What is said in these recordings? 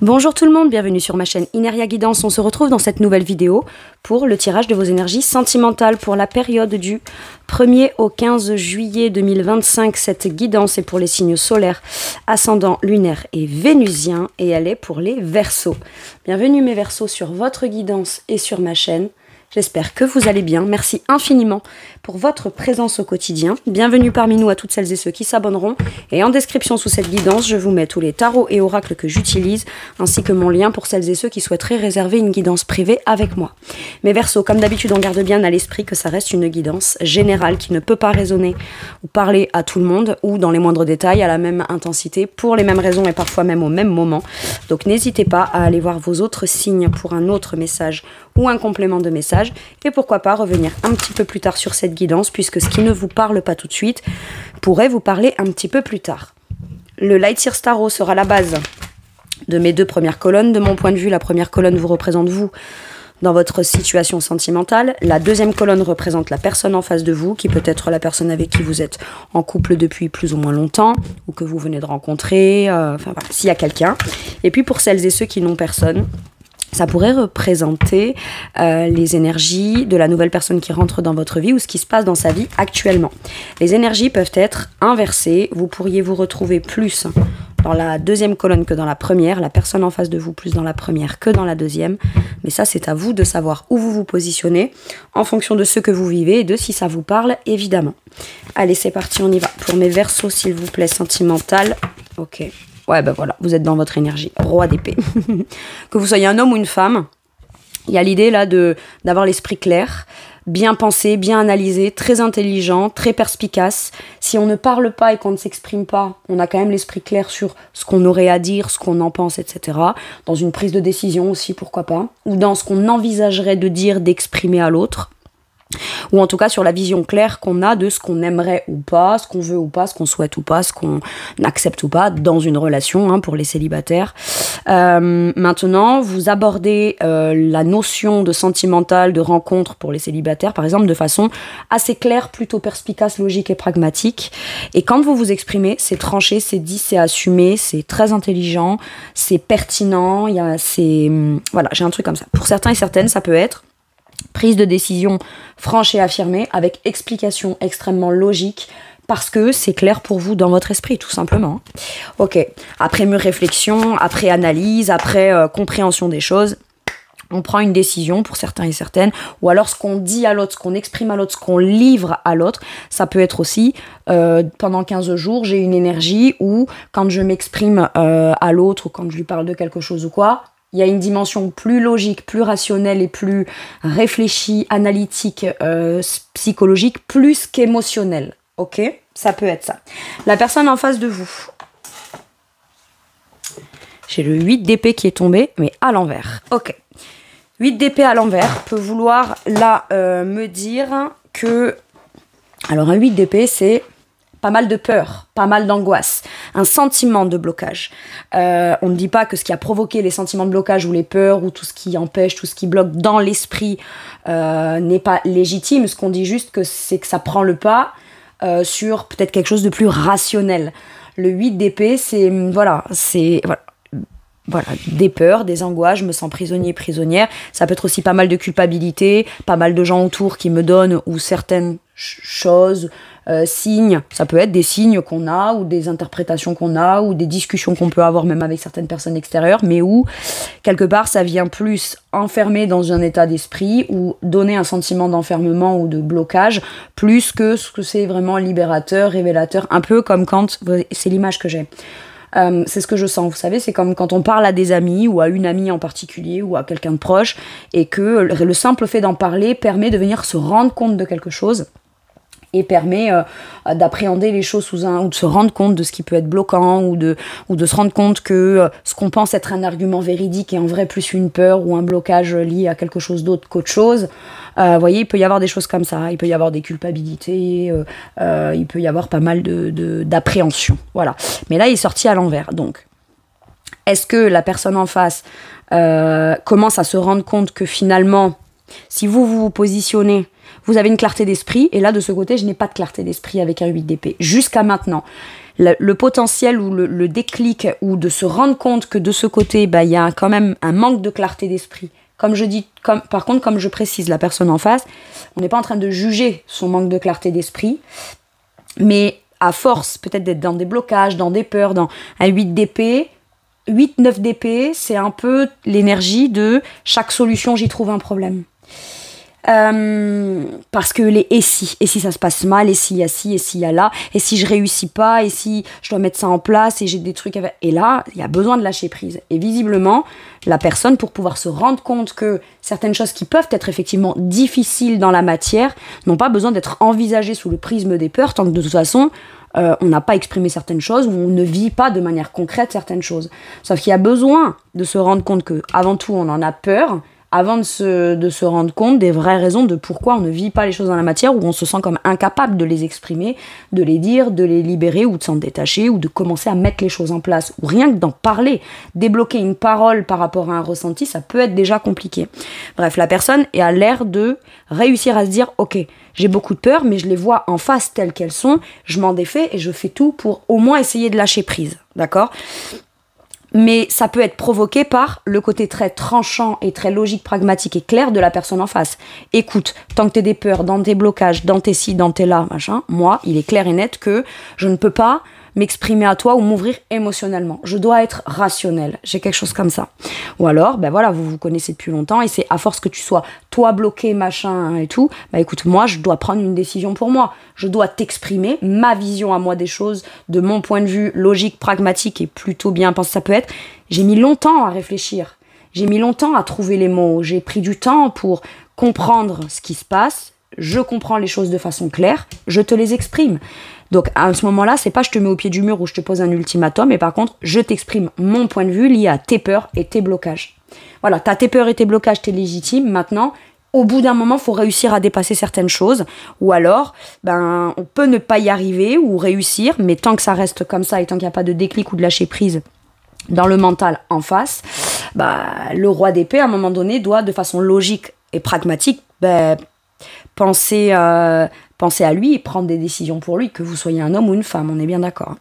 Bonjour tout le monde, bienvenue sur ma chaîne Ineria Guidance. On se retrouve dans cette nouvelle vidéo pour le tirage de vos énergies sentimentales pour la période du 1er au 15 juillet 2025. Cette guidance est pour les signes solaires, ascendant, lunaire et vénusien et elle est pour les Verseaux. Bienvenue mes Verseaux sur votre guidance et sur ma chaîne. J'espère que vous allez bien. Merci infiniment pour votre présence au quotidien. Bienvenue parmi nous à toutes celles et ceux qui s'abonneront. Et en description sous cette guidance, je vous mets tous les tarots et oracles que j'utilise, ainsi que mon lien pour celles et ceux qui souhaiteraient réserver une guidance privée avec moi. Mes Verseaux, comme d'habitude, on garde bien à l'esprit que ça reste une guidance générale qui ne peut pas résonner ou parler à tout le monde ou dans les moindres détails, à la même intensité, pour les mêmes raisons et parfois même au même moment. Donc n'hésitez pas à aller voir vos autres signes pour un autre message ou un complément de message. Et pourquoi pas revenir un petit peu plus tard sur cette guidance, puisque ce qui ne vous parle pas tout de suite pourrait vous parler un petit peu plus tard. Le Light Seers Tarot sera la base de mes deux premières colonnes. De mon point de vue, la première colonne vous représente vous dans votre situation sentimentale. La deuxième colonne représente la personne en face de vous, qui peut être la personne avec qui vous êtes en couple depuis plus ou moins longtemps, ou que vous venez de rencontrer, enfin voilà, s'il y a quelqu'un. Et puis pour celles et ceux qui n'ont personne, ça pourrait représenter les énergies de la nouvelle personne qui rentre dans votre vie ou ce qui se passe dans sa vie actuellement. Les énergies peuvent être inversées. Vous pourriez vous retrouver plus dans la deuxième colonne que dans la première. La personne en face de vous plus dans la première que dans la deuxième. Mais ça, c'est à vous de savoir où vous vous positionnez en fonction de ce que vous vivez et de si ça vous parle, évidemment. Allez, c'est parti, on y va. Pour mes Verseaux, s'il vous plaît, sentimental. Ok. Ouais, ben voilà, vous êtes dans votre énergie. Roi d'épée. Que vous soyez un homme ou une femme, il y a l'idée là d'avoir l'esprit clair, bien pensé, bien analysé, très intelligent, très perspicace. Si on ne parle pas et qu'on ne s'exprime pas, on a quand même l'esprit clair sur ce qu'on aurait à dire, ce qu'on en pense, etc. Dans une prise de décision aussi, pourquoi pas. Ou dans ce qu'on envisagerait de dire, d'exprimer à l'autre. Ou en tout cas sur la vision claire qu'on a de ce qu'on aimerait ou pas, ce qu'on veut ou pas, ce qu'on souhaite ou pas, ce qu'on accepte ou pas dans une relation, hein, pour les célibataires. Maintenant, vous abordez la notion de sentimental, de rencontre pour les célibataires, par exemple, de façon assez claire, plutôt perspicace, logique et pragmatique. Et quand vous vous exprimez, c'est tranché, c'est dit, c'est assumé, c'est très intelligent, c'est pertinent, voilà, j'ai un truc comme ça. Pour certains et certaines, ça peut être prise de décision franche et affirmée avec explication extrêmement logique parce que c'est clair pour vous dans votre esprit, tout simplement. Ok, après mûre réflexion, après analyse, après compréhension des choses, on prend une décision pour certains et certaines, ou alors ce qu'on dit à l'autre, ce qu'on exprime à l'autre, ce qu'on livre à l'autre, ça peut être aussi pendant 15 jours, j'ai une énergie où quand je m'exprime à l'autre ou quand je lui parle de quelque chose ou quoi, il y a une dimension plus logique, plus rationnelle et plus réfléchie, analytique, psychologique, plus qu'émotionnelle. Ok ? Ça peut être ça. La personne en face de vous. J'ai le 8 d'épée qui est tombé, mais à l'envers. Ok. 8 d'épée à l'envers peut vouloir là me dire que... Alors un 8 d'épée, c'est pas mal de peur, pas mal d'angoisse, un sentiment de blocage. On ne dit pas que ce qui a provoqué les sentiments de blocage ou les peurs ou tout ce qui empêche, tout ce qui bloque dans l'esprit n'est pas légitime. Ce qu'on dit juste, c'est que ça prend le pas sur peut-être quelque chose de plus rationnel. Le 8 d'épée, c'est voilà, des peurs, des angoisses, je me sens prisonnier, prisonnière. Ça peut être aussi pas mal de culpabilité, pas mal de gens autour qui me donnent ou certaines choses, signes. Ça peut être des signes qu'on a ou des interprétations qu'on a ou des discussions qu'on peut avoir même avec certaines personnes extérieures, mais où quelque part ça vient plus enfermer dans un état d'esprit ou donner un sentiment d'enfermement ou de blocage plus que ce que c'est vraiment libérateur, révélateur, un peu comme quand, c'est l'image que j'ai. C'est ce que je sens, vous savez, c'est comme quand on parle à des amis ou à une amie en particulier ou à quelqu'un de proche et que le simple fait d'en parler permet de venir se rendre compte de quelque chose et permet d'appréhender les choses ou de se rendre compte de ce qui peut être bloquant ou de se rendre compte que ce qu'on pense être un argument véridique est en vrai plus une peur ou un blocage lié à quelque chose d'autre qu'autre chose. Vous voyez, il peut y avoir des choses comme ça, il peut y avoir des culpabilités, il peut y avoir pas mal d'appréhension, voilà. Mais là, il est sorti à l'envers, donc. Est-ce que la personne en face commence à se rendre compte que finalement, si vous positionnez, vous avez une clarté d'esprit, et là, de ce côté, je n'ai pas de clarté d'esprit avec un 8 d'épée. Jusqu'à maintenant, le potentiel ou le déclic ou de se rendre compte que de ce côté, bah, y a quand même un manque de clarté d'esprit. Comme je dis, par contre, comme je précise, la personne en face, on n'est pas en train de juger son manque de clarté d'esprit, mais à force peut-être d'être dans des blocages, dans des peurs, dans un 8 d'épée, 8-9 d'épée, c'est un peu l'énergie de chaque solution, j'y trouve un problème. Parce que et si ça se passe mal, et s'il y a ci, et s'il y a là, et si je réussis pas, et si je dois mettre ça en place, et j'ai des trucs et là, il y a besoin de lâcher prise. Et visiblement, la personne, pour pouvoir se rendre compte que certaines choses qui peuvent être effectivement difficiles dans la matière, n'ont pas besoin d'être envisagées sous le prisme des peurs, tant que de toute façon, on n'a pas exprimé certaines choses, ou on ne vit pas de manière concrète certaines choses. Sauf qu'il y a besoin de se rendre compte que, avant tout, on en a peur, avant de se rendre compte des vraies raisons de pourquoi on ne vit pas les choses dans la matière, où on se sent comme incapable de les exprimer, de les dire, de les libérer, ou de s'en détacher, ou de commencer à mettre les choses en place, ou rien que d'en parler. Débloquer une parole par rapport à un ressenti, ça peut être déjà compliqué. Bref, la personne a l'air de réussir à se dire « Ok, j'ai beaucoup de peur, mais je les vois en face telles qu'elles sont, je m'en défais et je fais tout pour au moins essayer de lâcher prise. » D'accord ? Mais ça peut être provoqué par le côté très tranchant et très logique, pragmatique et clair de la personne en face. Écoute, tant que t'es des peurs, dans tes blocages, dans tes ci, dans tes là, machin, moi, il est clair et net que je ne peux pas m'exprimer à toi ou m'ouvrir émotionnellement. Je dois être rationnelle. J'ai quelque chose comme ça. Ou alors, ben voilà, vous vous connaissez depuis longtemps et c'est à force que tu sois toi bloqué, machin et tout, ben écoute, moi, je dois prendre une décision pour moi. Je dois t'exprimer ma vision à moi des choses, de mon point de vue logique, pragmatique et plutôt bien pensé ça peut être. J'ai mis longtemps à réfléchir. J'ai mis longtemps à trouver les mots. J'ai pris du temps pour comprendre ce qui se passe. Je comprends les choses de façon claire. Je te les exprime. Donc à ce moment-là, c'est pas je te mets au pied du mur ou je te pose un ultimatum, mais par contre, je t'exprime mon point de vue lié à tes peurs et tes blocages. Voilà, t'as tes peurs et tes blocages, t'es légitime. Maintenant, au bout d'un moment, il faut réussir à dépasser certaines choses. Ou alors, on peut ne pas y arriver ou réussir, mais tant que ça reste comme ça et tant qu'il n'y a pas de déclic ou de lâcher prise dans le mental en face, le roi d'épée, à un moment donné, doit, de façon logique et pragmatique, penser à lui et prendre des décisions pour lui, que vous soyez un homme ou une femme, on est bien d'accord.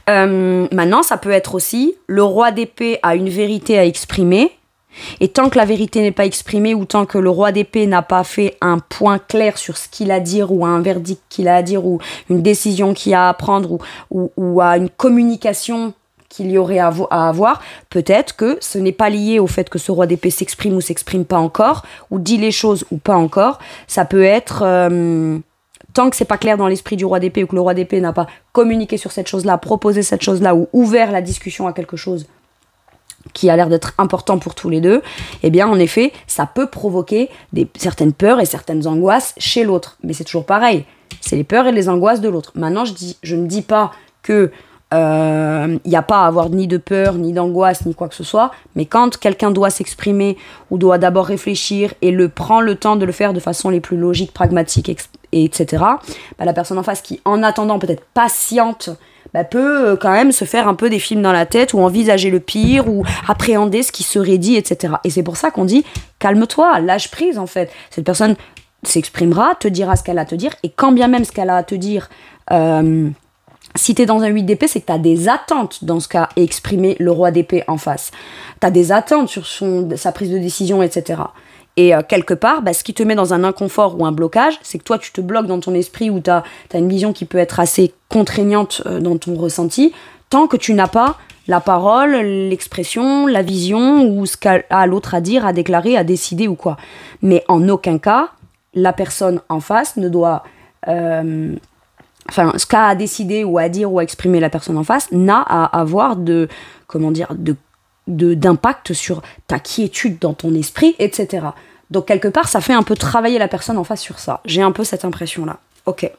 Maintenant, ça peut être aussi, le roi d'épée a une vérité à exprimer, et tant que la vérité n'est pas exprimée, ou tant que le roi d'épée n'a pas fait un point clair sur ce qu'il a à dire, ou un verdict qu'il a à dire, ou une décision qu'il a à prendre, ou à une communication qu'il y aurait à avoir, peut-être que ce n'est pas lié au fait que ce roi d'épée s'exprime ou s'exprime pas encore, ou dit les choses ou pas encore. Ça peut être, tant que c'est pas clair dans l'esprit du roi d'épée, ou que le roi d'épée n'a pas communiqué sur cette chose-là, proposé cette chose-là, ou ouvert la discussion à quelque chose qui a l'air d'être important pour tous les deux, eh bien, en effet, ça peut provoquer certaines peurs et certaines angoisses chez l'autre. Mais c'est toujours pareil, c'est les peurs et les angoisses de l'autre. Maintenant, je ne dis pas que n'y a pas à avoir ni de peur, ni d'angoisse, ni quoi que ce soit, mais quand quelqu'un doit s'exprimer ou doit d'abord réfléchir et prend le temps de le faire de façon les plus logiques, pragmatiques, etc., la personne en face qui, en attendant, peut-être patiente, peut quand même se faire un peu des films dans la tête ou envisager le pire ou appréhender ce qui serait dit, etc. Et c'est pour ça qu'on dit calme-toi, lâche prise en fait. Cette personne s'exprimera, te dira ce qu'elle a à te dire, et quand bien même ce qu'elle a à te dire, si t'es dans un 8 d'épée, c'est que t'as des attentes dans ce cas, et exprimer le roi d'épée en face. T'as des attentes sur sa prise de décision, etc. Et quelque part, ce qui te met dans un inconfort ou un blocage, c'est que toi, tu te bloques dans ton esprit ou t'as une vision qui peut être assez contraignante dans ton ressenti, tant que tu n'as pas la parole, l'expression, la vision ou ce qu'a l'autre à dire, à déclarer, à décider ou quoi. Mais en aucun cas, la personne en face ne doit... ce qu'a à décider ou à dire ou à exprimer la personne en face n'a à avoir d'impact sur ta quiétude dans ton esprit, etc. Donc quelque part, ça fait un peu travailler la personne en face sur ça. J'ai un peu cette impression-là. Ok.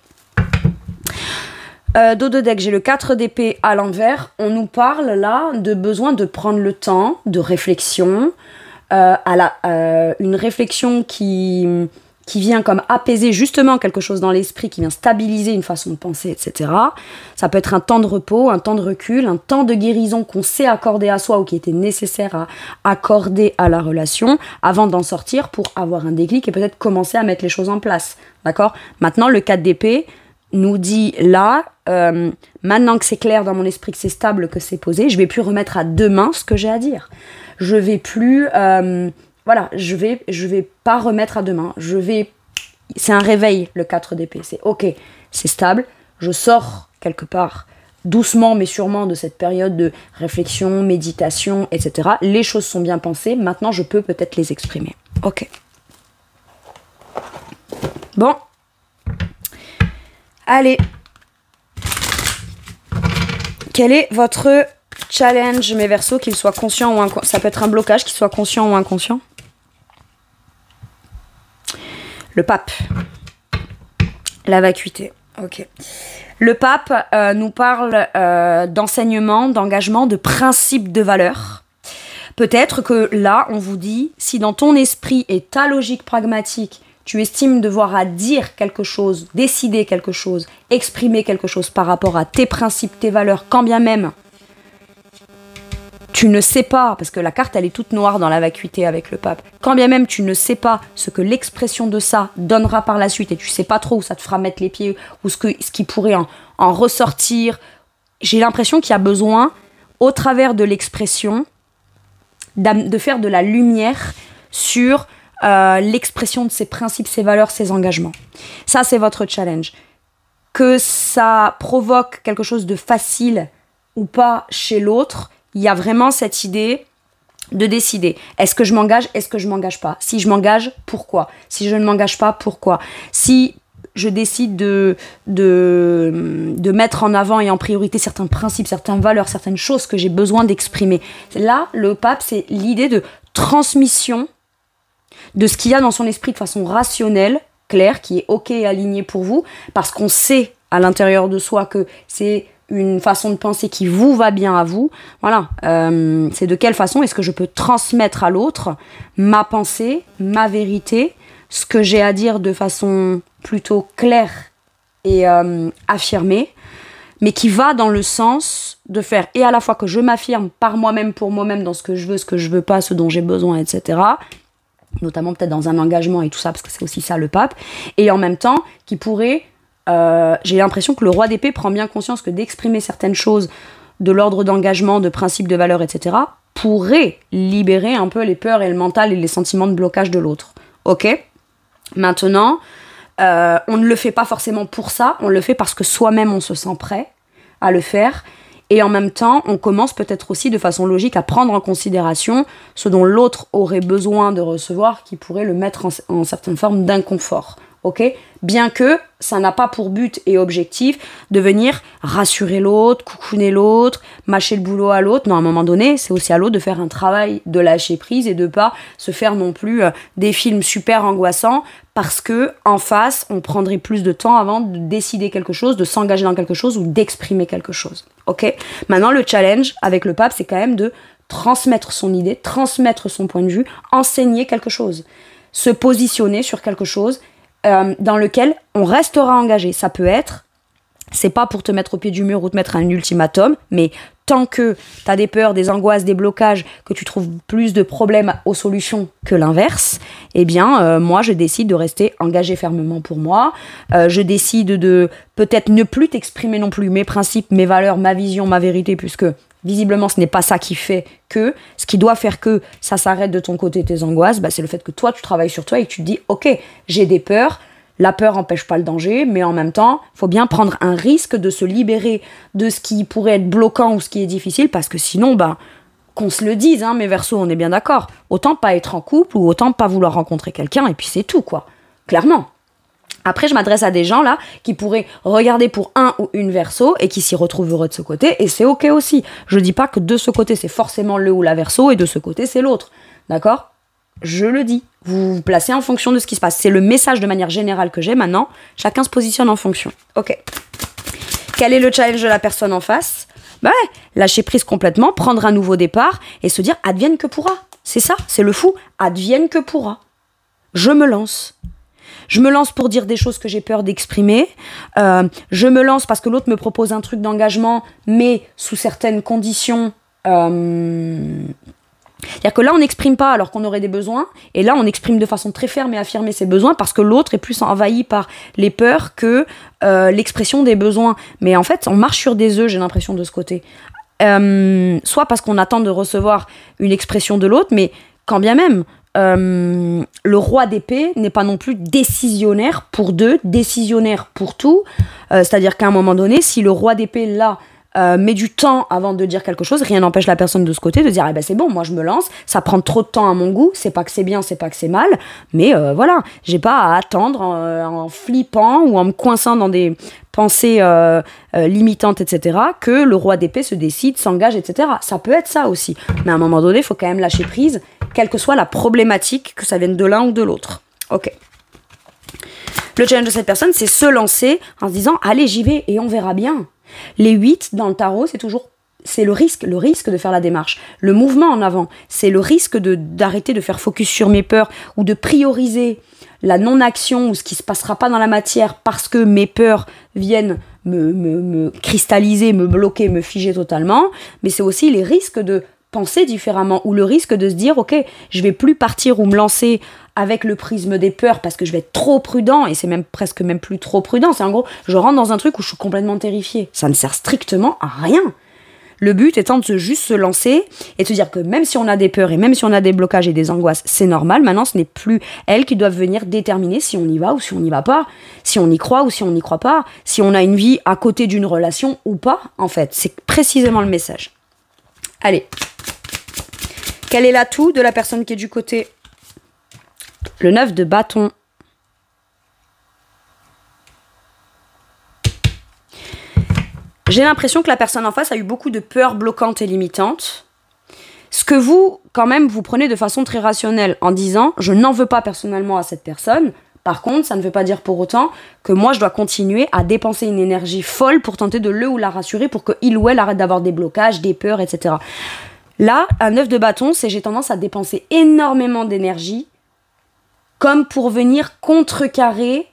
Dos de deck, j'ai le 4 d'épée à l'envers. On nous parle là de besoin de prendre le temps de réflexion, une réflexion qui vient comme apaiser justement quelque chose dans l'esprit, qui vient stabiliser une façon de penser, etc. Ça peut être un temps de repos, un temps de recul, un temps de guérison qu'on sait accorder à soi ou qui était nécessaire à accorder à la relation avant d'en sortir pour avoir un déclic et peut-être commencer à mettre les choses en place. D'accord ? Maintenant, le 4 d'épée nous dit là, maintenant que c'est clair dans mon esprit, que c'est stable, que c'est posé, je vais plus remettre à demain ce que j'ai à dire. Je vais plus... voilà, je vais pas remettre à demain. C'est un réveil, le 4 d'épée. C'est ok, c'est stable, je sors quelque part doucement mais sûrement de cette période de réflexion, méditation, etc. Les choses sont bien pensées, maintenant je peux peut-être les exprimer. Ok. Bon. Allez. Quel est votre challenge, mes Verseaux, qu'il soit conscient ou inconscient? Ça peut être un blocage, qu'il soit conscient ou inconscient. Le pape. La vacuité. Ok. Le pape nous parle d'enseignement, d'engagement, de principe de valeur. Peut-être que là, on vous dit, si dans ton esprit et ta logique pragmatique, tu estimes devoir à dire quelque chose, décider quelque chose, exprimer quelque chose par rapport à tes principes, tes valeurs, quand bien même tu ne sais pas, parce que la carte elle est toute noire dans la vacuité avec le pape, quand bien même tu ne sais pas ce que l'expression de ça donnera par la suite et tu sais pas trop où ça te fera mettre les pieds ou ce qui pourrait en ressortir, j'ai l'impression qu'il y a besoin, au travers de l'expression, de faire de la lumière sur l'expression de ses principes, ses valeurs, ses engagements. Ça, c'est votre challenge. Que ça provoque quelque chose de facile ou pas chez l'autre, il y a vraiment cette idée de décider. Est-ce que je m'engage? Est-ce que je m'engage pas? Si je m'engage, pourquoi? Si je ne m'engage pas, pourquoi? Si je décide de mettre en avant et en priorité certains principes, certaines valeurs, certaines choses que j'ai besoin d'exprimer. Là, le pape, c'est l'idée de transmission de ce qu'il y a dans son esprit de façon rationnelle, claire, qui est ok et alignée pour vous, parce qu'on sait à l'intérieur de soi que c'est une façon de penser qui vous va bien à vous. Voilà, c'est de quelle façon est-ce que je peux transmettre à l'autre ma pensée, ma vérité, ce que j'ai à dire de façon plutôt claire et affirmée, mais qui va dans le sens de faire et à la fois que je m'affirme par moi-même, pour moi-même, dans ce que je veux pas, ce dont j'ai besoin, etc., notamment peut-être dans un engagement et tout ça, parce que c'est aussi ça le pape, et en même temps qui pourrait... j'ai l'impression que le roi d'épée prend bien conscience que d'exprimer certaines choses de l'ordre d'engagement, de principes, de valeurs, etc., pourrait libérer un peu les peurs et le mental et les sentiments de blocage de l'autre. Ok ? Maintenant, on ne le fait pas forcément pour ça, on le fait parce que soi-même on se sent prêt à le faire, et en même temps, on commence peut-être aussi de façon logique à prendre en considération ce dont l'autre aurait besoin de recevoir, qui pourrait le mettre en certaine forme d'inconfort. Okay, bien que ça n'a pas pour but et objectif de venir rassurer l'autre, coucouner l'autre, mâcher le boulot à l'autre. Non, à un moment donné, c'est aussi à l'autre de faire un travail de lâcher prise et de pas se faire non plus des films super angoissants parce que en face, on prendrait plus de temps avant de décider quelque chose, de s'engager dans quelque chose ou d'exprimer quelque chose. Ok ? Maintenant, le challenge avec le pape, c'est quand même de transmettre son idée, transmettre son point de vue, enseigner quelque chose, se positionner sur quelque chose dans lequel on restera engagé. Ça peut être, c'est pas pour te mettre au pied du mur ou te mettre un ultimatum, mais tant que tu as des peurs, des angoisses, des blocages, que tu trouves plus de problèmes aux solutions que l'inverse, eh bien, moi, je décide de rester engagé fermement pour moi. Je décide de peut-être ne plus t'exprimer non plus mes principes, mes valeurs, ma vision, ma vérité, puisque visiblement, ce n'est pas ça qui fait que. Ce qui doit faire que ça s'arrête de ton côté, tes angoisses, bah, c'est le fait que toi, tu travailles sur toi et que tu te dis, ok, j'ai des peurs. La peur n'empêche pas le danger, mais en même temps, il faut bien prendre un risque de se libérer de ce qui pourrait être bloquant ou ce qui est difficile, parce que sinon, bah, qu'on se le dise, hein, mes Verseaux, on est bien d'accord. Autant pas être en couple ou autant pas vouloir rencontrer quelqu'un, et puis c'est tout, quoi. Clairement. Après, je m'adresse à des gens, là, qui pourraient regarder pour un ou une Verseau et qui s'y retrouvent heureux de ce côté, et c'est ok aussi. Je dis pas que de ce côté, c'est forcément le ou la Verseau, et de ce côté, c'est l'autre. D'accord ? Je le dis. Vous vous placez en fonction de ce qui se passe. C'est le message de manière générale que j'ai maintenant. Chacun se positionne en fonction. Ok. Quel est le challenge de la personne en face ? Bah ouais, lâcher prise complètement, prendre un nouveau départ et se dire advienne que pourra. C'est ça, c'est le fou. Advienne que pourra. Je me lance. Je me lance pour dire des choses que j'ai peur d'exprimer. Je me lance parce que l'autre me propose un truc d'engagement, mais sous certaines conditions C'est-à-dire que là, on n'exprime pas alors qu'on aurait des besoins, et là, on exprime de façon très ferme et affirmer ses besoins parce que l'autre est plus envahi par les peurs que l'expression des besoins. Mais en fait, on marche sur des œufs, j'ai l'impression, de ce côté. Soit parce qu'on attend de recevoir une expression de l'autre, mais quand bien même, le roi d'épée n'est pas non plus décisionnaire pour deux, décisionnaire pour tout. C'est-à-dire qu'à un moment donné, si le roi d'épée, là, met du temps avant de dire quelque chose, rien n'empêche la personne de ce côté de dire c'est bon, moi je me lance, ça prend trop de temps à mon goût, c'est pas que c'est bien, c'est pas que c'est mal, mais voilà, j'ai pas à attendre en flippant ou en me coinçant dans des pensées limitantes, etc., que le roi d'épée se décide, s'engage, etc. Ça peut être ça aussi, mais à un moment donné, il faut quand même lâcher prise, quelle que soit la problématique, que ça vienne de l'un ou de l'autre. Ok. Le challenge de cette personne, c'est se lancer en se disant allez, j'y vais et on verra bien. Les 8 dans le tarot, c'est le risque de faire la démarche. Le mouvement en avant, c'est le risque d'arrêter de faire focus sur mes peurs ou de prioriser la non-action ou ce qui se passera pas dans la matière parce que mes peurs viennent me cristalliser, me bloquer, me figer totalement. Mais c'est aussi les risques de penser différemment ou le risque de se dire ok, je vais plus partir ou me lancer avec le prisme des peurs parce que je vais être trop prudent, et c'est même presque même plus trop prudent, c'est en gros, je rentre dans un truc où je suis complètement terrifiée. Ça ne sert strictement à rien. Le but étant de juste se lancer et de se dire que même si on a des peurs et même si on a des blocages et des angoisses, c'est normal. Maintenant, ce n'est plus elles qui doivent venir déterminer si on y va ou si on n'y va pas, si on y croit ou si on n'y croit pas, si on a une vie à côté d'une relation ou pas, en fait. C'est précisément le message. Allez. Quel est l'atout de la personne qui est du côté ? Le 9 de bâton. J'ai l'impression que la personne en face a eu beaucoup de peurs bloquantes et limitantes. Ce que vous, quand même, vous prenez de façon très rationnelle en disant « je n'en veux pas personnellement à cette personne ». Par contre, ça ne veut pas dire pour autant que moi, je dois continuer à dépenser une énergie folle pour tenter de le ou la rassurer pour qu'il ou elle arrête d'avoir des blocages, des peurs, etc. Là, un 9 de bâton, c'est j'ai tendance à dépenser énormément d'énergie comme pour venir contrecarrer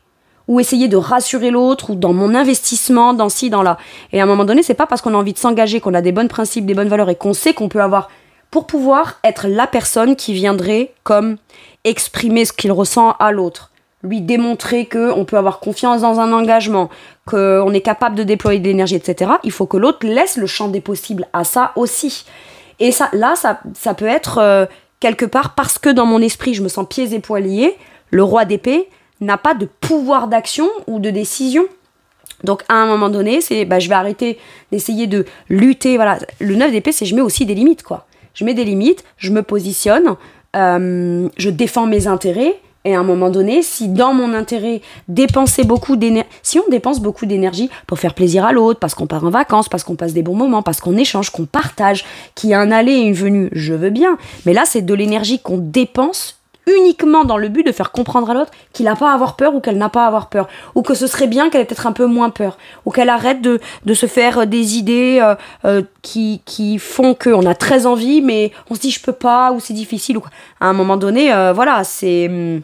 ou essayer de rassurer l'autre, ou dans mon investissement, dans ci, dans là. Et à un moment donné, c'est pas parce qu'on a envie de s'engager, qu'on a des bons principes, des bonnes valeurs, et qu'on sait qu'on peut avoir, pour pouvoir être la personne qui viendrait comme exprimer ce qu'il ressent à l'autre, lui démontrer qu'on peut avoir confiance dans un engagement, qu'on est capable de déployer de l'énergie, etc. Il faut que l'autre laisse le champ des possibles à ça aussi. Et ça, là, ça peut être... quelque part, parce que dans mon esprit, je me sens pieds et poings liés, le roi d'épée n'a pas de pouvoir d'action ou de décision. Donc, à un moment donné, c'est, je vais arrêter d'essayer de lutter. Voilà. Le 9 d'épée, c'est je mets aussi des limites, quoi. Je mets des limites, je me positionne, je défends mes intérêts. Et à un moment donné, si dans mon intérêt, si on dépense beaucoup d'énergie pour faire plaisir à l'autre, parce qu'on part en vacances, parce qu'on passe des bons moments, parce qu'on échange, qu'on partage, qu'il y a un aller et une venue, je veux bien. Mais là, c'est de l'énergie qu'on dépense uniquement dans le but de faire comprendre à l'autre qu'il n'a pas à avoir peur ou qu'elle n'a pas à avoir peur. Ou que ce serait bien qu'elle ait peut-être un peu moins peur. Ou qu'elle arrête de se faire des idées qui font qu'on a très envie, mais on se dit je peux pas, ou c'est difficile. Ou quoi. À un moment donné, voilà, je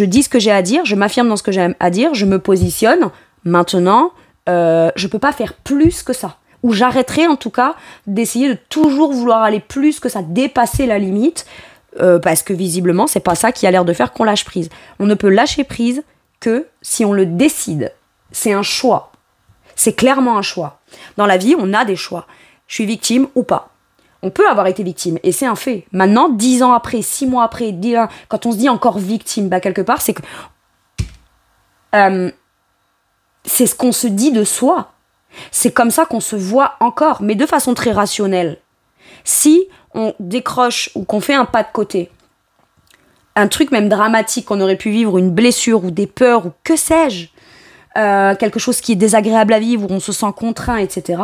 dis ce que j'ai à dire, je m'affirme dans ce que j'ai à dire, je me positionne. Maintenant, je peux pas faire plus que ça. Ou j'arrêterai en tout cas d'essayer de toujours vouloir aller plus que ça, dépasser la limite, parce que visiblement, c'est pas ça qui a l'air de faire qu'on lâche prise. On ne peut lâcher prise que si on le décide. C'est un choix. C'est clairement un choix. Dans la vie, on a des choix. Je suis victime ou pas. On peut avoir été victime, et c'est un fait. Maintenant, 10 ans après, 6 mois après, quand on se dit encore victime, quelque part, c'est que c'est ce qu'on se dit de soi. C'est comme ça qu'on se voit encore, mais de façon très rationnelle. Si on décroche ou qu'on fait un pas de côté, un truc même dramatique qu'on aurait pu vivre, une blessure ou des peurs ou que sais-je, quelque chose qui est désagréable à vivre, où on se sent contraint, etc.,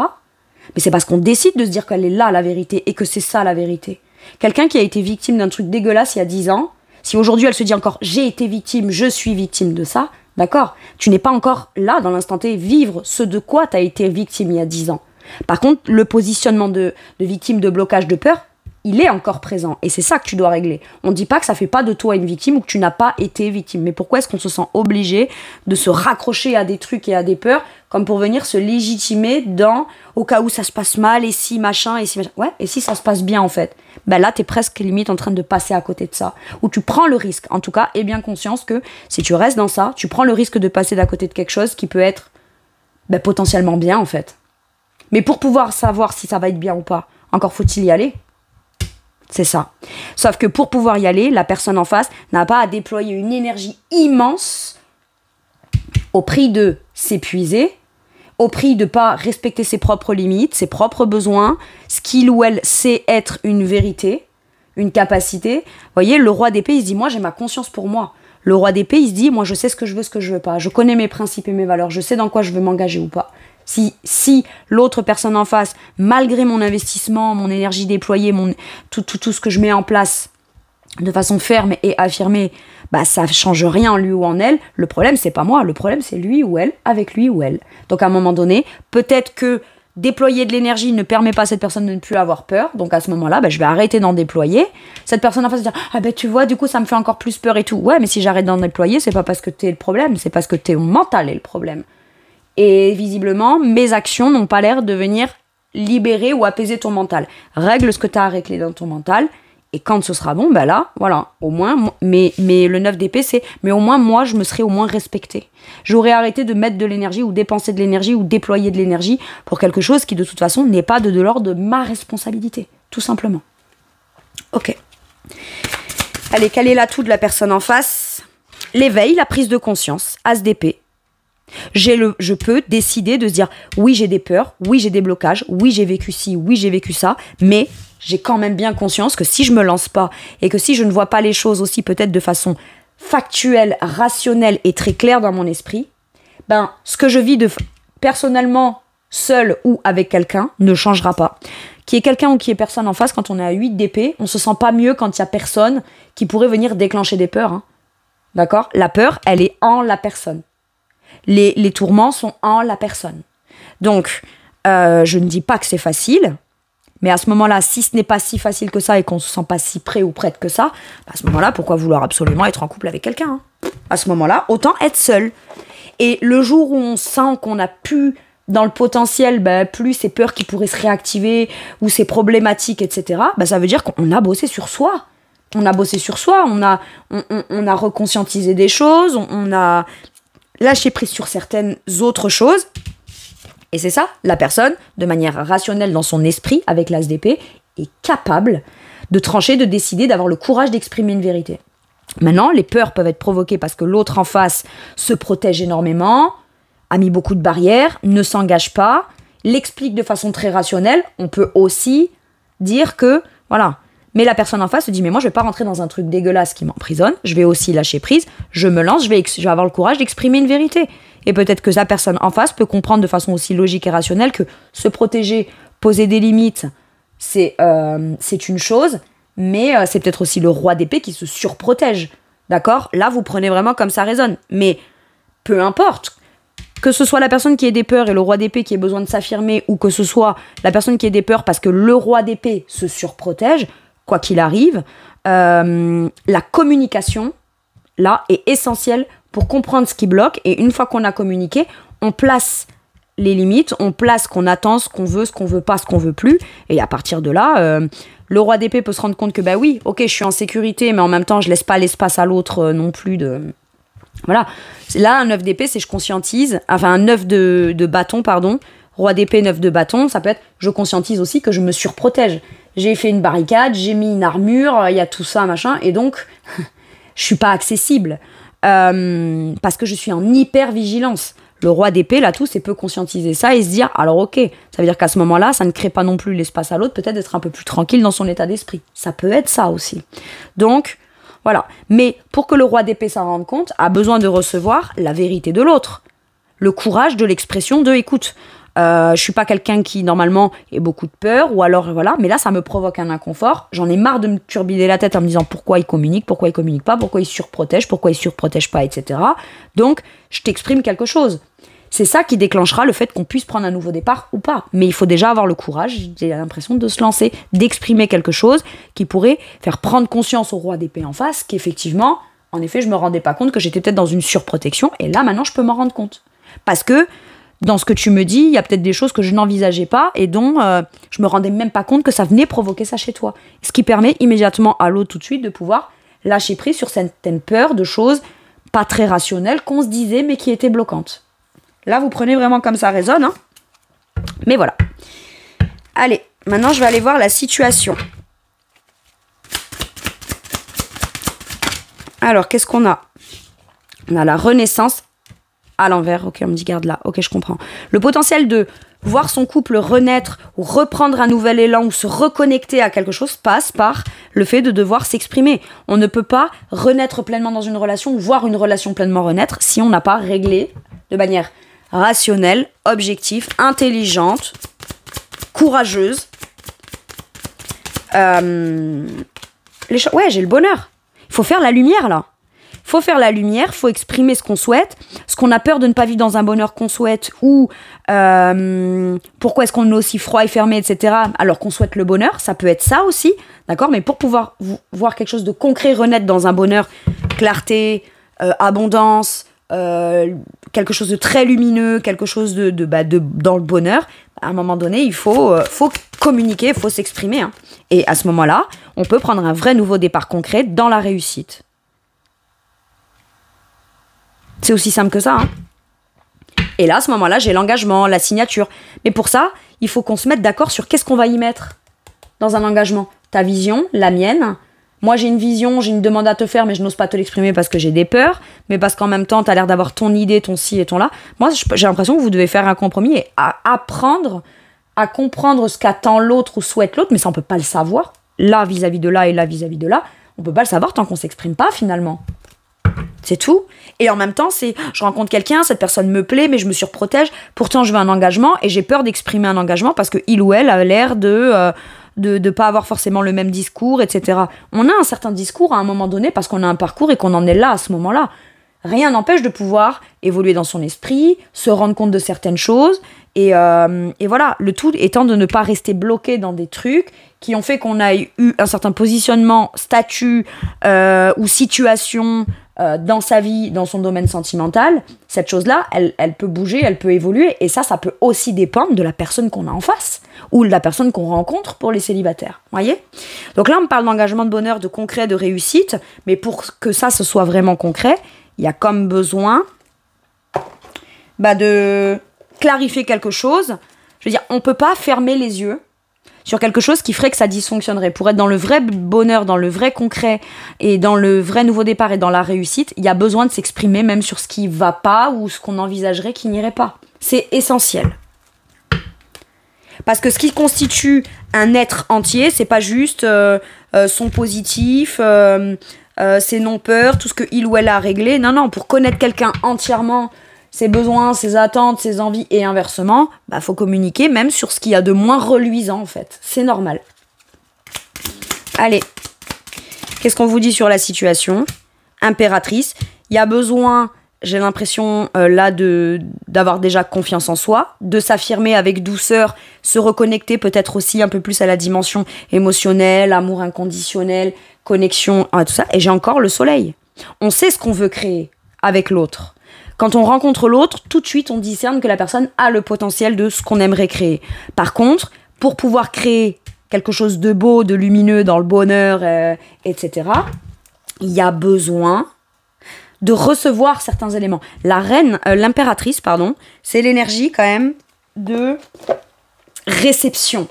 mais c'est parce qu'on décide de se dire qu'elle est là, la vérité, et que c'est ça, la vérité. Quelqu'un qui a été victime d'un truc dégueulasse il y a 10 ans, si aujourd'hui elle se dit encore « j'ai été victime, je suis victime de ça », d'accord, tu n'es pas encore là, dans l'instant T, vivre ce de quoi tu as été victime il y a 10 ans. Par contre, le positionnement de victime de blocage de peur, il est encore présent. Et c'est ça que tu dois régler. On ne dit pas que ça fait pas de toi une victime ou que tu n'as pas été victime. Mais pourquoi est-ce qu'on se sent obligé de se raccrocher à des trucs et à des peurs comme pour venir se légitimer au cas où ça se passe mal, et si machin, et si machin. Ouais, et si ça se passe bien en fait. Ben là, t'es presque limite en train de passer à côté de ça. Ou tu prends le risque, en tout cas, aie bien conscience que si tu restes dans ça, tu prends le risque de passer d'à côté de quelque chose qui peut être potentiellement bien en fait. Mais pour pouvoir savoir si ça va être bien ou pas, encore faut-il y aller. C'est ça. Sauf que pour pouvoir y aller, la personne en face n'a pas à déployer une énergie immense au prix de s'épuiser, au prix de ne pas respecter ses propres limites, ses propres besoins, ce qu'il ou elle sait être une vérité, une capacité. Vous voyez, le roi d'épée, il se dit, moi j'ai ma conscience pour moi. Le roi d'épée, il se dit, moi je sais ce que je veux pas. Je connais mes principes et mes valeurs, je sais dans quoi je veux m'engager ou pas. Si l'autre personne en face, malgré mon investissement, mon énergie déployée, tout ce que je mets en place de façon ferme et affirmée, ça change rien en lui ou en elle, le problème c'est pas moi, le problème c'est lui ou elle, avec lui ou elle. Donc à un moment donné, peut-être que déployer de l'énergie ne permet pas à cette personne de ne plus avoir peur, donc à ce moment-là, je vais arrêter d'en déployer. Cette personne en face va dire, tu vois, du coup ça me fait encore plus peur et tout. Ouais, mais si j'arrête d'en déployer, c'est pas parce que t'es le problème, c'est parce que t'es mental est le problème. Et visiblement, mes actions n'ont pas l'air de venir libérer ou apaiser ton mental. Règle ce que tu as à régler dans ton mental. Et quand ce sera bon, là, voilà, au moins, mais le 9 d'épée, c'est, mais au moins, moi, je me serais au moins respectée. J'aurais arrêté de mettre de l'énergie ou dépenser de l'énergie ou déployer de l'énergie pour quelque chose qui, de toute façon, n'est pas de l'ordre de ma responsabilité, tout simplement. Ok. Allez, quel est l'atout de la personne en face? L'éveil, la prise de conscience, as d'épée. Je peux décider de se dire oui j'ai des peurs, oui j'ai des blocages, oui j'ai vécu ci, oui j'ai vécu ça, mais j'ai quand même bien conscience que si je me lance pas et que si je ne vois pas les choses aussi peut-être de façon factuelle, rationnelle et très claire dans mon esprit, ce que je vis personnellement seul ou avec quelqu'un ne changera pas. Qu'il y ait quelqu'un ou qu'il y ait personne en face, quand on est à 8 d'épée, on se sent pas mieux quand il y a personne qui pourrait venir déclencher des peurs. D'accord ? La peur, elle est en la personne. Les tourments sont en la personne. Donc, je ne dis pas que c'est facile, mais à ce moment-là, si ce n'est pas si facile que ça et qu'on ne se sent pas si près ou prête que ça, à ce moment-là, pourquoi vouloir absolument être en couple avec quelqu'un ? À ce moment-là, autant être seul. Et le jour où on sent qu'on a pu, dans le potentiel, plus ces peurs qui pourraient se réactiver ou ces problématiques, etc., ça veut dire qu'on a bossé sur soi. On a bossé sur soi, on a reconscientisé des choses, on a lâcher prise sur certaines autres choses. Et c'est ça, la personne, de manière rationnelle dans son esprit, avec l'as d'épée, est capable de trancher, de décider, d'avoir le courage d'exprimer une vérité. Maintenant, les peurs peuvent être provoquées parce que l'autre en face se protège énormément, a mis beaucoup de barrières, ne s'engage pas, l'explique de façon très rationnelle. On peut aussi dire que, voilà. Mais la personne en face se dit, mais moi je vais pas rentrer dans un truc dégueulasse qui m'emprisonne, je vais aussi lâcher prise, je me lance, je vais avoir le courage d'exprimer une vérité. Et peut-être que la personne en face peut comprendre de façon aussi logique et rationnelle que se protéger, poser des limites, c'est une chose, mais c'est peut-être aussi le roi d'épée qui se surprotège. D'accord ? Là, vous prenez vraiment comme ça résonne. Mais peu importe, que ce soit la personne qui ait des peurs et le roi d'épée qui ait besoin de s'affirmer, ou que ce soit la personne qui ait des peurs parce que le roi d'épée se surprotège, quoi qu'il arrive, la communication, là, est essentielle pour comprendre ce qui bloque. Et une fois qu'on a communiqué, on place les limites, on place ce qu'on attend, ce qu'on veut pas, ce qu'on veut plus. Et à partir de là, le roi d'épée peut se rendre compte que, oui, ok, je suis en sécurité, mais en même temps, je laisse pas l'espace à l'autre non plus de... Voilà. Là, un 9 d'épée, c'est je conscientise, enfin un 9 de bâton, pardon, roi d'épée, 9 de bâton, ça peut être, je conscientise aussi que je me surprotège. J'ai fait une barricade, j'ai mis une armure, il y a tout ça, machin, et donc, je suis pas accessible. Parce que je suis en hyper-vigilance. Le roi d'épée, là, tout, c'est peut conscientiser ça et se dire, alors ok, ça veut dire qu'à ce moment-là, ça ne crée pas non plus l'espace à l'autre, peut-être d'être un peu plus tranquille dans son état d'esprit. Ça peut être ça aussi. Donc, voilà. Mais pour que le roi d'épée s'en rende compte, a besoin de recevoir la vérité de l'autre. Le courage de l'expression de, écoute, je suis pas quelqu'un qui normalement ait beaucoup de peur, ou alors voilà, mais là ça me provoque un inconfort, j'en ai marre de me turbiner la tête en me disant pourquoi il communique pas, pourquoi il surprotège pas, etc. Donc je t'exprime quelque chose. C'est ça qui déclenchera le fait qu'on puisse prendre un nouveau départ ou pas. Mais il faut déjà avoir le courage, j'ai l'impression, de se lancer, d'exprimer quelque chose qui pourrait faire prendre conscience au roi d'épée en face qu'effectivement, en effet, je me rendais pas compte que j'étais peut-être dans une surprotection. Et là, maintenant, je peux m'en rendre compte. Parce que dans ce que tu me dis, il y a peut-être des choses que je n'envisageais pas et dont je me rendais même pas compte que ça venait provoquer ça chez toi. Ce qui permet immédiatement à l'autre tout de suite de pouvoir lâcher prise sur certaines peurs de choses pas très rationnelles qu'on se disait mais qui étaient bloquantes. Là, vous prenez vraiment comme ça résonne. Hein. Mais voilà. Allez, maintenant je vais aller voir la situation. Alors, qu'est-ce qu'on a? On a la renaissance à l'envers. Ok, on me dit garde là. Ok, je comprends. Le potentiel de voir son couple renaître ou reprendre un nouvel élan ou se reconnecter à quelque chose passe par le fait de devoir s'exprimer. On ne peut pas renaître pleinement dans une relation ou voir une relation pleinement renaître si on n'a pas réglé de manière rationnelle, objective, intelligente, courageuse. Ouais, j'ai le bonheur. Il faut faire la lumière là. Il faut faire la lumière, il faut exprimer ce qu'on souhaite, ce qu'on a peur de ne pas vivre dans un bonheur qu'on souhaite, ou pourquoi est-ce qu'on est aussi froid et fermé, etc. alors qu'on souhaite le bonheur, ça peut être ça aussi, d'accord? Mais pour pouvoir voir quelque chose de concret renaître dans un bonheur, clarté, abondance, quelque chose de très lumineux, quelque chose dans le bonheur, à un moment donné, il faut communiquer, il faut s'exprimer. Hein. Et à ce moment-là, on peut prendre un vrai nouveau départ concret dans la réussite. C'est aussi simple que ça. Hein. Et là, à ce moment-là, j'ai l'engagement, la signature. Mais pour ça, il faut qu'on se mette d'accord sur qu'est-ce qu'on va y mettre dans un engagement. Ta vision, la mienne. Moi, j'ai une vision, j'ai une demande à te faire, mais je n'ose pas te l'exprimer parce que j'ai des peurs, mais parce qu'en même temps, tu as l'air d'avoir ton idée, ton ci et ton là. Moi, j'ai l'impression que vous devez faire un compromis et apprendre à comprendre ce qu'attend l'autre ou souhaite l'autre, mais ça, on peut pas le savoir. Là, vis-à-vis de là et là, vis-à-vis de là, on peut pas le savoir tant qu'on s'exprime pas, finalement. C'est tout. Et en même temps, je rencontre quelqu'un, cette personne me plaît, mais je me surprotège. Pourtant, je veux un engagement et j'ai peur d'exprimer un engagement parce que il ou elle a l'air de pas avoir forcément le même discours, etc. On a un certain discours à un moment donné parce qu'on a un parcours et qu'on en est là à ce moment-là. Rien n'empêche de pouvoir évoluer dans son esprit, se rendre compte de certaines choses et voilà. Le tout étant de ne pas rester bloqué dans des trucs qui ont fait qu'on a eu un certain positionnement, statut ou situation dans sa vie, dans son domaine sentimental. Cette chose-là, elle peut bouger, elle peut évoluer. Et ça peut aussi dépendre de la personne qu'on a en face ou de la personne qu'on rencontre pour les célibataires. Voyez ? Donc là, on me parle d'engagement, de bonheur, de concret, de réussite. Mais pour que ça, ce soit vraiment concret, il y a comme besoin de clarifier quelque chose. Je veux dire, on ne peut pas fermer les yeux sur quelque chose qui ferait que ça dysfonctionnerait. Pour être dans le vrai bonheur, dans le vrai concret et dans le vrai nouveau départ et dans la réussite, il y a besoin de s'exprimer même sur ce qui va pas ou ce qu'on envisagerait qui n'irait pas. C'est essentiel. Parce que ce qui constitue un être entier, c'est pas juste son positif, ses non-peurs, tout ce que il ou elle a réglé. Non, pour connaître quelqu'un entièrement, ses besoins, ses attentes, ses envies et inversement, faut communiquer même sur ce qu'il y a de moins reluisant en fait. C'est normal. Allez, qu'est-ce qu'on vous dit sur la situation ? Impératrice, il y a besoin, j'ai l'impression là d'avoir déjà confiance en soi, de s'affirmer avec douceur, se reconnecter peut-être aussi un peu plus à la dimension émotionnelle, amour inconditionnel, connexion, tout ça. Et j'ai encore le soleil. On sait ce qu'on veut créer avec l'autre. Quand on rencontre l'autre, tout de suite, on discerne que la personne a le potentiel de ce qu'on aimerait créer. Par contre, pour pouvoir créer quelque chose de beau, de lumineux, dans le bonheur, etc., il y a besoin de recevoir certains éléments. L'impératrice, c'est l'énergie quand même de réception.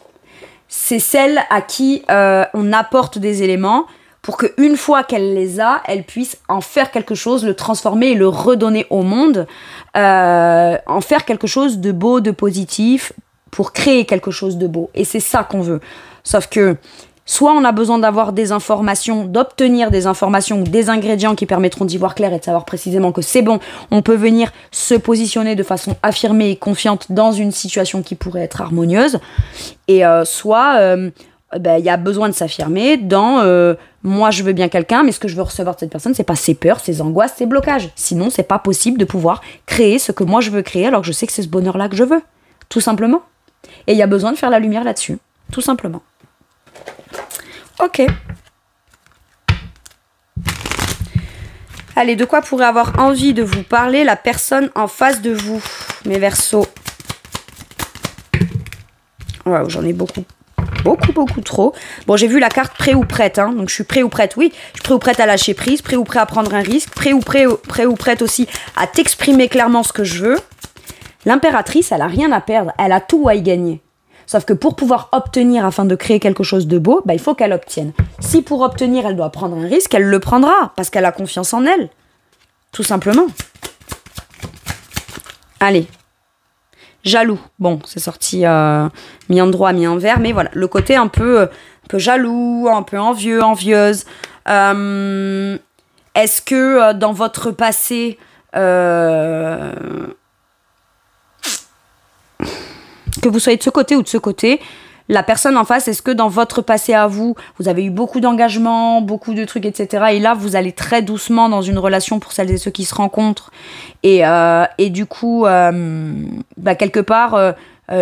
C'est celle à qui on apporte des éléments pour qu'une fois qu'elle les a, elle puisse en faire quelque chose, le transformer et le redonner au monde, en faire quelque chose de beau, de positif, pour créer quelque chose de beau. Et c'est ça qu'on veut. Sauf que, soit on a besoin d'avoir des informations, d'obtenir des informations ou des ingrédients qui permettront d'y voir clair et de savoir précisément que c'est bon, on peut venir se positionner de façon affirmée et confiante dans une situation qui pourrait être harmonieuse, et soit ben, y a besoin de s'affirmer dans moi je veux bien quelqu'un, mais ce que je veux recevoir de cette personne, c'est pas ses peurs, ses angoisses, ses blocages. Sinon, c'est pas possible de pouvoir créer ce que moi je veux créer alors que je sais que c'est ce bonheur-là que je veux. Tout simplement. Et il y a besoin de faire la lumière là-dessus. Tout simplement. Ok. Allez, de quoi pourrait avoir envie de vous parler la personne en face de vous, mes Verseaux? Wow, j'en ai beaucoup trop. Bon, j'ai vu la carte prêt ou prête, hein, donc je suis prêt ou prête, oui. Je suis prêt ou prête à lâcher prise, prêt ou prêt à prendre un risque, prêt ou prête aussi à t'exprimer clairement ce que je veux. L'impératrice, elle a rien à perdre, elle a tout à y gagner. Sauf que pour pouvoir obtenir afin de créer quelque chose de beau, bah, il faut qu'elle obtienne. Si pour obtenir, elle doit prendre un risque, elle le prendra, parce qu'elle a confiance en elle. Tout simplement. Allez. Jaloux. Bon, c'est sorti mi-endroit, mi-envers, mais voilà. Le côté un peu jaloux, un peu envieux, envieuse. Est-ce que dans votre passé... que vous soyez de ce côté ou de ce côté, la personne en face, est-ce que dans votre passé à vous, vous avez eu beaucoup d'engagement, beaucoup de trucs, etc. Et là, vous allez très doucement dans une relation pour celles et ceux qui se rencontrent. Et du coup, bah, quelque part,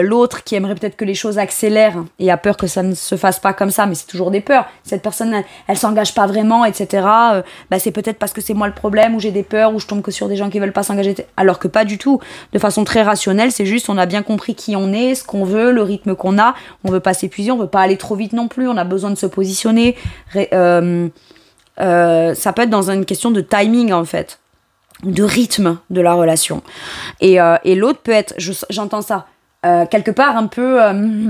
l'autre qui aimerait peut-être que les choses accélèrent et a peur que ça ne se fasse pas comme ça, mais c'est toujours des peurs. Cette personne, elle s'engage pas vraiment, etc. Bah, c'est peut-être parce que c'est moi le problème, ou j'ai des peurs, ou je tombe que sur des gens qui veulent pas s'engager. Alors que pas du tout. De façon très rationnelle, c'est juste on a bien compris qui on est, ce qu'on veut, le rythme qu'on a. On veut pas s'épuiser, on veut pas aller trop vite non plus. On a besoin de se positionner. Ça peut être dans une question de timing en fait, de rythme de la relation. Et l'autre peut être, j'entends ça. Quelque part un peu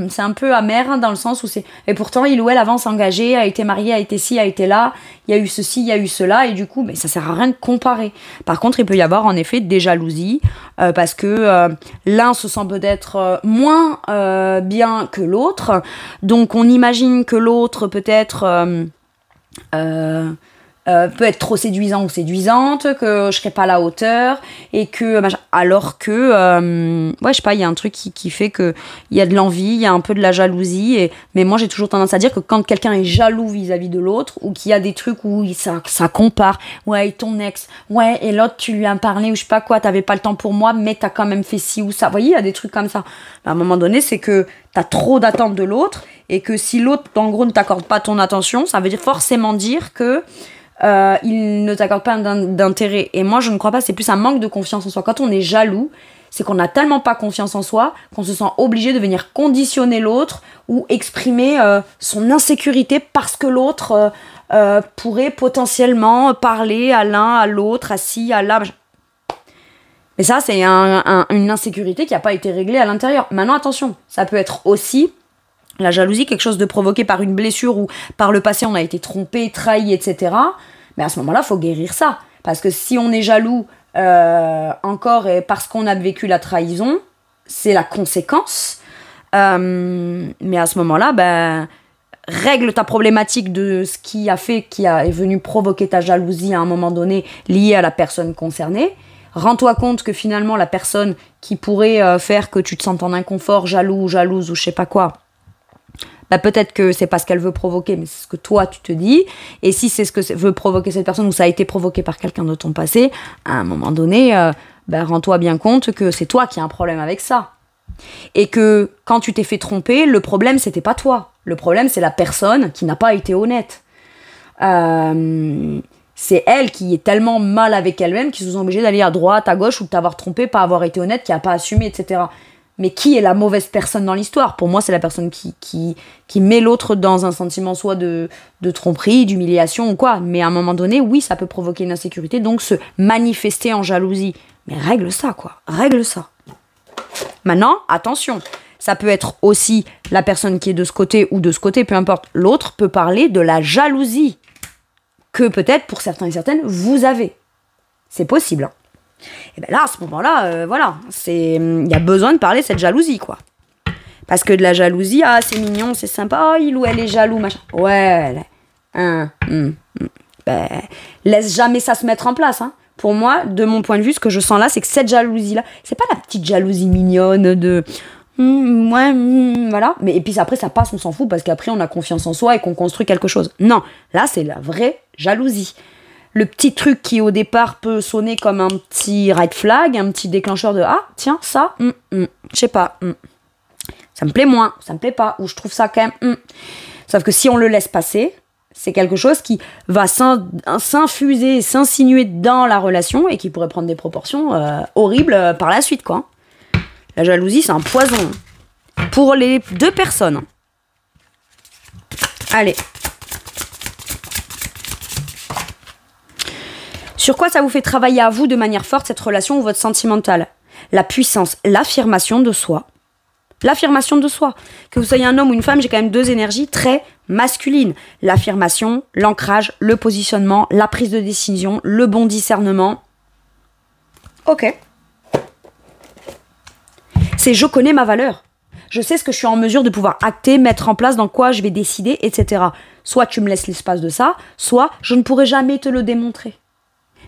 c'est un peu amer, hein, dans le sens où c'est et pourtant il ou elle avant s'engager, a été marié, a été ci, a été là, il y a eu ceci, il y a eu cela, et du coup mais ça sert à rien de comparer. Par contre il peut y avoir en effet des jalousies parce que l'un se sent peut-être moins bien que l'autre, donc on imagine que l'autre peut-être peut être trop séduisant ou séduisante, que je serais pas à la hauteur, et que alors que ouais, je sais pas, il y a un truc qui fait que il y a de l'envie, il y a un peu de la jalousie, mais moi j'ai toujours tendance à dire que quand quelqu'un est jaloux vis-à-vis de l'autre, ou qu'il y a des trucs où ça compare, ouais, et ton ex, ouais, et l'autre tu lui as parlé ou je sais pas quoi, t'avais pas le temps pour moi mais t'as quand même fait ci ou ça, vous voyez, il y a des trucs comme ça. À un moment donné, c'est que t'as trop d'attentes de l'autre, et que si l'autre en gros ne t'accorde pas ton attention, ça veut forcément dire que il ne t'accorde pas d'intérêt. Et moi je ne crois pas, c'est plus un manque de confiance en soi. Quand on est jaloux, c'est qu'on n'a tellement pas confiance en soi qu'on se sent obligé de venir conditionner l'autre ou exprimer son insécurité parce que l'autre pourrait potentiellement parler à l'un, à l'autre, à ci, à là. Mais ça c'est une insécurité qui n'a pas été réglée à l'intérieur. Maintenant attention, ça peut être aussi la jalousie, quelque chose de provoqué par une blessure ou par le passé on a été trompé, trahi, etc. Mais à ce moment-là, il faut guérir ça. Parce que si on est jaloux encore et parce qu'on a vécu la trahison, c'est la conséquence. Mais à ce moment-là, ben, règle ta problématique de ce qui est venu provoquer ta jalousie à un moment donné liée à la personne concernée. Rends-toi compte que finalement, la personne qui pourrait faire que tu te sentes en inconfort, jaloux, jalouse ou je sais pas quoi, bah peut-être que c'est pas ce qu'elle veut provoquer, mais c'est ce que toi tu te dis. Et si c'est ce que veut provoquer cette personne ou ça a été provoqué par quelqu'un de ton passé, à un moment donné, bah rends-toi bien compte que c'est toi qui as un problème avec ça. Et que quand tu t'es fait tromper, le problème c'était pas toi. Le problème c'est la personne qui n'a pas été honnête. C'est elle qui est tellement mal avec elle-même qu'ils sont obligés d'aller à droite, à gauche, ou de t'avoir trompé, pas avoir été honnête, qui a pas assumé, etc. Mais qui est la mauvaise personne dans l'histoire? Pour moi, c'est la personne qui met l'autre dans un sentiment soit de tromperie, d'humiliation ou quoi. Mais à un moment donné, oui, ça peut provoquer une insécurité, donc se manifester en jalousie. Mais règle ça, quoi. Règle ça. Maintenant, attention. Ça peut être aussi la personne qui est de ce côté ou de ce côté, peu importe. L'autre peut parler de la jalousie que peut-être, pour certains et certaines, vous avez. C'est possible, hein. Et bien là, à ce moment-là, voilà, il y a besoin de parler de cette jalousie, quoi. Parce que de la jalousie, ah, c'est mignon, c'est sympa, oh, il ou elle est jaloux, machin. Ouais, ben, laisse jamais ça se mettre en place, hein. Pour moi, de mon point de vue, ce que je sens là, c'est que cette jalousie-là, c'est pas la petite jalousie mignonne de Ouais, voilà. Mais et puis après, ça passe, on s'en fout, parce qu'après, on a confiance en soi et qu'on construit quelque chose. Non, là, c'est la vraie jalousie. Le petit truc qui, au départ, peut sonner comme un petit red flag, un petit déclencheur de « Ah, tiens, ça, je sais pas, ça me plaît moins, ça me plaît pas, ou je trouve ça quand même... Sauf que si on le laisse passer, c'est quelque chose qui va s'infuser, s'insinuer dans la relation et qui pourrait prendre des proportions horribles par la suite, quoi. La jalousie, c'est un poison pour les deux personnes. Allez. Sur quoi ça vous fait travailler à vous de manière forte, cette relation ou votre sentimental? La puissance, l'affirmation de soi. L'affirmation de soi. Que vous soyez un homme ou une femme, j'ai quand même deux énergies très masculines. L'affirmation, l'ancrage, le positionnement, la prise de décision, le bon discernement. Ok. C'est je connais ma valeur. Je sais ce que je suis en mesure de pouvoir acter, mettre en place, dans quoi je vais décider, etc. Soit tu me laisses l'espace de ça, soit je ne pourrai jamais te le démontrer.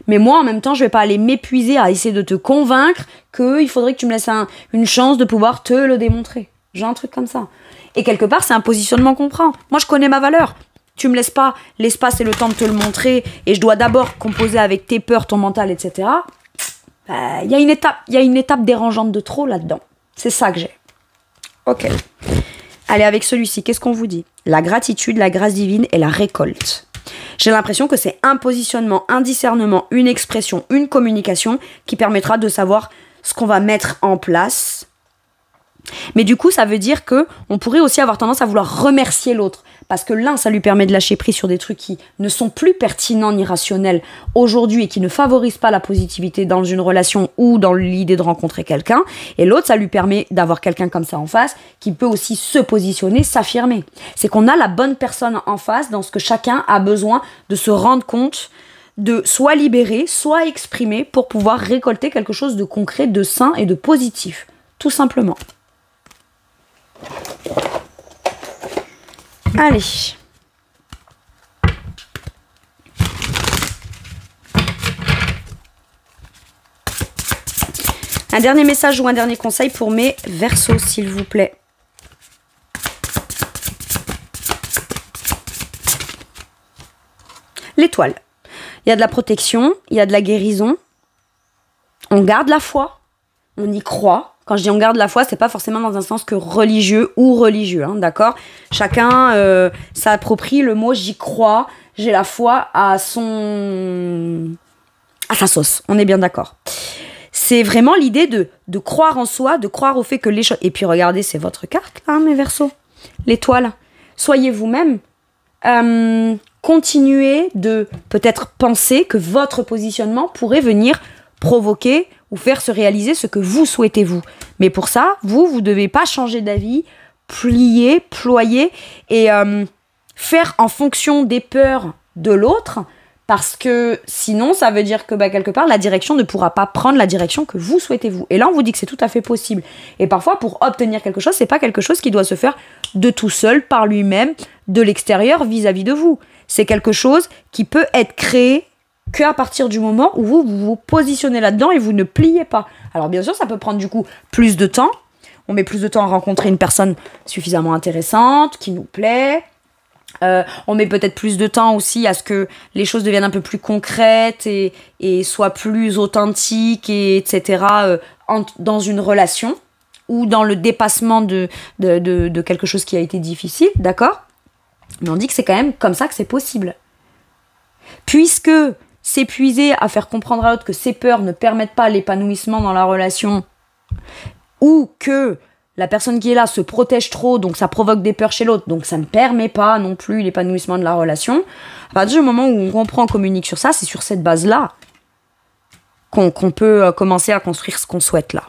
Mais moi, en même temps, je vais pas aller m'épuiser à essayer de te convaincre qu'il faudrait que tu me laisses une chance de pouvoir te le démontrer. J'ai un truc comme ça. Et quelque part, c'est un positionnement qu'on prend. Moi, je connais ma valeur. Tu me laisses pas l'espace et le temps de te le montrer et je dois d'abord composer avec tes peurs, ton mental, etc. Il y a une étape dérangeante de trop là-dedans. C'est ça que j'ai. Ok. Allez, avec celui-ci, qu'est-ce qu'on vous dit? La gratitude, la grâce divine et la récolte. J'ai l'impression que c'est un positionnement, un discernement, une expression, une communication qui permettra de savoir ce qu'on va mettre en place. Mais du coup, ça veut dire qu'on pourrait aussi avoir tendance à vouloir remercier l'autre. Parce que l'un, ça lui permet de lâcher prise sur des trucs qui ne sont plus pertinents ni rationnels aujourd'hui et qui ne favorisent pas la positivité dans une relation ou dans l'idée de rencontrer quelqu'un. Et l'autre, ça lui permet d'avoir quelqu'un comme ça en face qui peut aussi se positionner, s'affirmer. C'est qu'on a la bonne personne en face dans ce que chacun a besoin de se rendre compte, de soit libérer, soit exprimer pour pouvoir récolter quelque chose de concret, de sain et de positif. Tout simplement. Allez. Un dernier message ou un dernier conseil pour mes Verseaux, s'il vous plaît. L'étoile. Il y a de la protection, il y a de la guérison. On garde la foi, on y croit. Quand je dis on garde la foi, c'est pas forcément dans un sens que religieux ou religieux, hein, d'accord? Chacun s'approprie le mot j'y crois, j'ai la foi à sa sauce. On est bien d'accord. C'est vraiment l'idée de croire en soi, de croire au fait que les choses... Et puis regardez, c'est votre carte, là, mes Verseaux. L'étoile. Soyez vous-même. Continuez de peut-être penser que votre positionnement pourrait venir provoquer ou faire se réaliser ce que vous souhaitez vous. Mais pour ça, vous devez pas changer d'avis, plier, ployer et faire en fonction des peurs de l'autre, parce que sinon, ça veut dire que quelque part, la direction ne pourra pas prendre la direction que vous souhaitez vous. Et là, on vous dit que c'est tout à fait possible. Et parfois, pour obtenir quelque chose, c'est pas quelque chose qui doit se faire de tout seul, par lui-même, de l'extérieur, vis-à-vis de vous. C'est quelque chose qui peut être créé qu'à partir du moment où vous vous positionnez là-dedans et vous ne pliez pas. Alors bien sûr, ça peut prendre du coup plus de temps. On met plus de temps à rencontrer une personne suffisamment intéressante, qui nous plaît. On met peut-être plus de temps aussi à ce que les choses deviennent un peu plus concrètes et soient plus authentiques, etc. Dans une relation ou dans le dépassement de quelque chose qui a été difficile, d'accord? Mais on dit que c'est quand même comme ça que c'est possible. Puisque s'épuiser à faire comprendre à l'autre que ses peurs ne permettent pas l'épanouissement dans la relation, ou que la personne qui est là se protège trop, donc ça provoque des peurs chez l'autre, donc ça ne permet pas non plus l'épanouissement de la relation, à partir du moment où on comprend, on communique sur ça, c'est sur cette base-là qu'on peut commencer à construire ce qu'on souhaite là.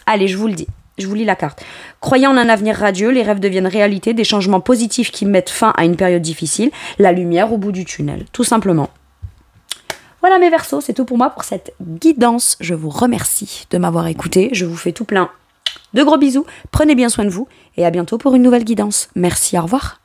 Allez, je vous le dis. Je vous lis la carte. Croyant en un avenir radieux, les rêves deviennent réalité, des changements positifs qui mettent fin à une période difficile, la lumière au bout du tunnel, tout simplement. Voilà mes Verseaux, c'est tout pour moi pour cette guidance. Je vous remercie de m'avoir écouté. Je vous fais tout plein de gros bisous. Prenez bien soin de vous et à bientôt pour une nouvelle guidance. Merci, au revoir.